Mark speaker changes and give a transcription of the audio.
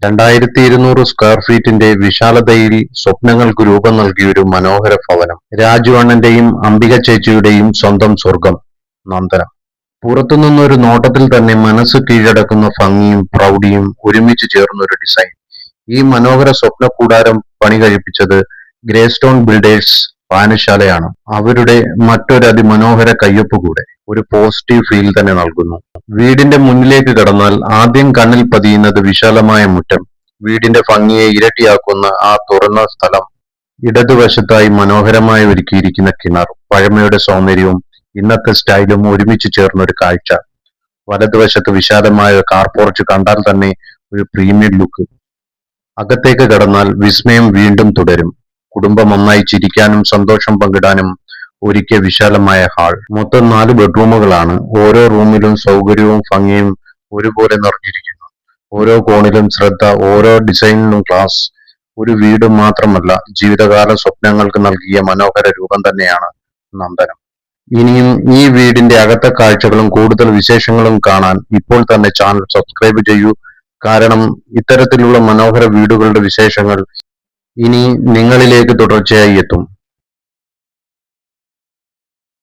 Speaker 1: 2200 square ഫീറ്റിന്റെ വിശാലതയിൽ സ്വപ്നങ്ങൾക്ക് രൂപം നൽകിയൊരു മനോഹര ഭവനം. രാജു അണ്ണന്റെയും അംബിക ചേച്ചിയുടെയും സ്വന്തം സ്വർഗം നന്ദനം. പുറത്തുനിന്നൊരു നോട്ടത്തിൽ തന്നെ മനസ്സ് കീഴടക്കുന്ന ഭംഗിയും പ്രൗഢിയും ഒരുമിച്ച് ചേർന്നൊരു ഡിസൈൻ. ഈ മനോഹര സ്വപ്ന കൂടാരം പണി കഴിപ്പിച്ചത് ഗ്രേസ്റ്റോൺ ബിൽഡേഴ്സ് വായനശാലയാണ്. അവരുടെ മറ്റൊരു അതിമനോഹര കയ്യൊപ്പ് കൂടെ ഒരു പോസിറ്റീവ് ഫീൽ തന്നെ നൽകുന്നു. വീടിന്റെ മുന്നിലേക്ക് കടന്നാൽ ആദ്യം കണ്ണിൽ പതിയുന്നത് വിശാലമായ മുറ്റം, വീടിന്റെ ഭംഗിയെ ഇരട്ടിയാക്കുന്ന ആ തുറന്ന സ്ഥലം, ഇടതുവശത്തായി മനോഹരമായി ഒരുക്കിയിരിക്കുന്ന കിണർ, പഴമയുടെ സൗന്ദര്യവും ഇന്നത്തെ സ്റ്റൈലും ഒരുമിച്ച് ചേർന്ന ഒരു കാഴ്ച. വലതുവശത്ത് വിശാലമായ കാർ പോർച്ച് കണ്ടാൽ തന്നെ ഒരു പ്രീമിയം ലുക്ക്. അകത്തേക്ക് കടന്നാൽ വിസ്മയം വീണ്ടും തുടരും. കുടുംബം ഒന്നായി ചിരിക്കാനും സന്തോഷം പങ്കിടാനും ഒരുക്കിയ വിശാലമായ ഹാൾ. മൊത്തം 4 ബെഡ്റൂമുകളാണ്. ഓരോ റൂമിലും സൗകര്യവും ഭംഗിയും ഒരുപോലെ നിറഞ്ഞിരിക്കുന്നു. ഓരോ കോണിലും ശ്രദ്ധ, ഓരോ ഡിസൈനിലും ക്ലാസ്. ഒരു വീട് മാത്രമല്ല, ജീവിതകാല സ്വപ്നങ്ങൾക്ക് നൽകിയ മനോഹര രൂപം തന്നെയാണ് നന്ദനം. ഇനിയും ഈ വീടിന്റെ അകത്തെ കാഴ്ചകളും കൂടുതൽ വിശേഷങ്ങളും കാണാൻ ഇപ്പോൾ തന്നെ ചാനൽ സബ്സ്ക്രൈബ് ചെയ്യൂ. കാരണം ഇത്തരത്തിലുള്ള മനോഹര വീടുകളുടെ വിശേഷങ്ങൾ ഇനി നിങ്ങളിലേക്ക് തുടർച്ചയായി എത്തും.